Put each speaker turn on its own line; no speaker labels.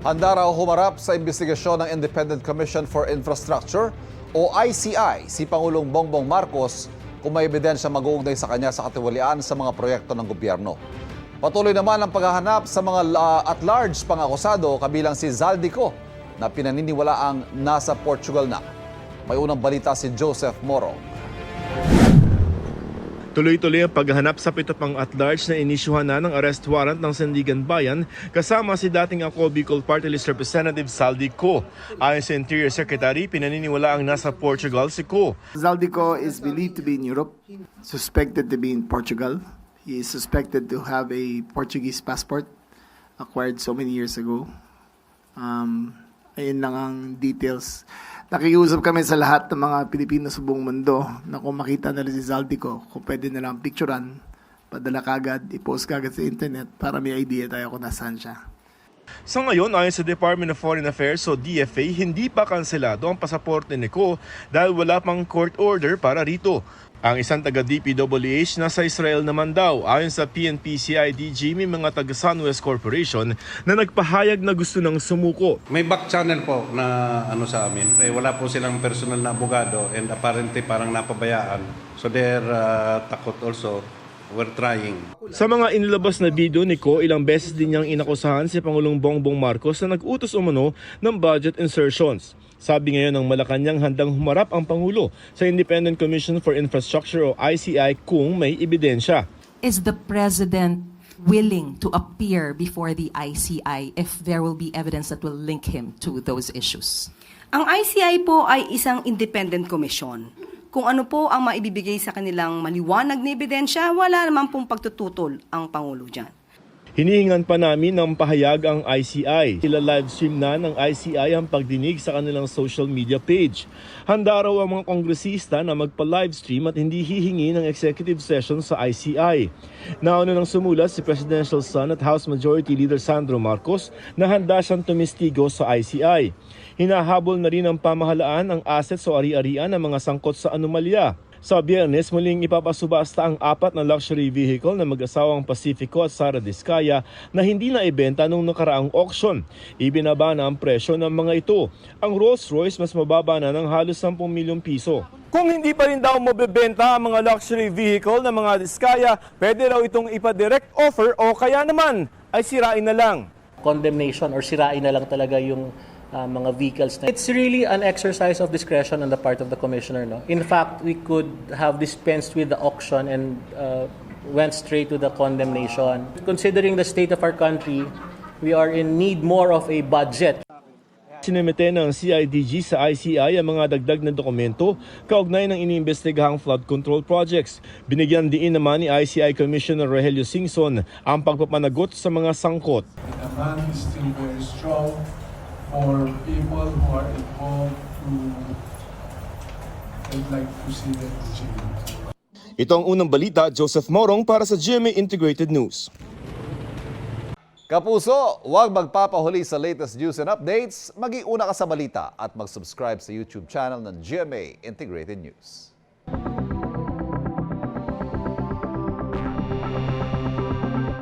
Handa raw humarap sa investigasyon ng Independent Commission for Infrastructure o ICI si Pangulong Bongbong Marcos kung may ebidensya mag-uugnay sa kanya sa katiwalian sa mga proyekto ng gobyerno. Patuloy naman ang paghahanap sa mga at-large pang-akusado kabilang si Zaldico na pinaniniwalaang nasa Portugal na. May unang balita si Joseph Morong.
Tuloy-tuloy ang paghahanap sa 7 pang at-large na inisyuhan na ng arrest warrant ng Sandigan Bayan kasama si dating Ako Bicol Party List Representative Zaldico. Ayon sa Interior Secretary, pinaniniwala ang nasa Portugal si Co.
Zaldico is believed to be in Europe, suspected to be in Portugal. He is suspected to have a Portuguese passport acquired so many years ago. Ayun lang ang details. Nakikiusap kami sa lahat ng mga Pilipino sa buong mundo na kung makita nila si Zaldico, kung pwede nilang picturean, padala kagad, i-post kagad sa internet para may idea tayo kung nasaan siya.
Sa ngayon, ayon sa Department of Foreign Affairs o DFA, hindi pa kanselado ang pasaporte ni Co dahil wala pang court order para rito. Ang isang taga-DPWH nasa Israel naman daw. Ayon sa PNP-CIDG, may mga taga-Sunwest Corporation na nagpahayag na gusto ng sumuko.
May back channel po na sa amin. Wala po silang personal na abogado and apparently parang napabayaan. So they're takot also. We're trying.
Sa mga inilabas na video ni Co, ilang beses din niyang inakusahan si Pangulong Bongbong Marcos na nag-utos umano ng budget insertions. Sabi ngayon ng Malacanang handang humarap ang Pangulo sa Independent Commission for Infrastructure o ICI kung may ebidensya.
Is the President willing to appear before the ICI if there will be evidence that will link him to those issues?
Ang ICI po ay isang independent commission. Kung ano po ang maibibigay sa kanilang maliwanag na ebidensya, wala naman pong pagtututol ang Pangulo dyan.
Hinihingan pa namin ng pahayag ang ICI. Ila-livestream na ng ICI ang pagdinig sa kanilang social media page. Handa raw ang mga kongresista na magpa-livestream at hindi hihingi ng executive session sa ICI. Nauna nang sumulat si Presidential Son at House Majority Leader Sandro Marcos na handa siyang tumistigo sa ICI. Hinahabol na rin ng pamahalaan ang assets o ari-arian ng mga sangkot sa anomalya. Sa Biyernes, muling ipapasubasta ang 4 na luxury vehicle na mag-asawang Pacifico at Sara Diskaya na hindi na ibenta nung nakaraang auction. Ibinaba na ang presyo ng mga ito. Ang Rolls-Royce mas mababa na ng halos 10 milyong piso. Kung hindi pa rin daw mabebenta ang mga luxury vehicle ng mga Diskaya, pwede raw itong ipa-direct offer o kaya naman ay sirain na lang.
Condemnation or sirain na lang talaga yung mga vehicles. It's really an exercise of discretion on the part of the commissioner. No? In fact, we could have dispensed with the auction and went straight to the condemnation. Considering the state of our country, we are in need more of a budget.
Sinimite ng CIDG sa ICI ang mga dagdag na dokumento kaugnay ng iniimbestigahang flood control projects. Binigyan diin naman ni ICI Commissioner Rogelio Singson ang pagpapanagot sa mga sangkot.
The demand is still very strong for people who are involved I'd like to see them achieved.
Ito ang unang balita, Joseph Morong para sa GMA Integrated News.
Kapuso, huwag magpapahuli sa latest news and updates. Mag-iuna ka sa balita at mag-subscribe sa YouTube channel ng GMA Integrated News.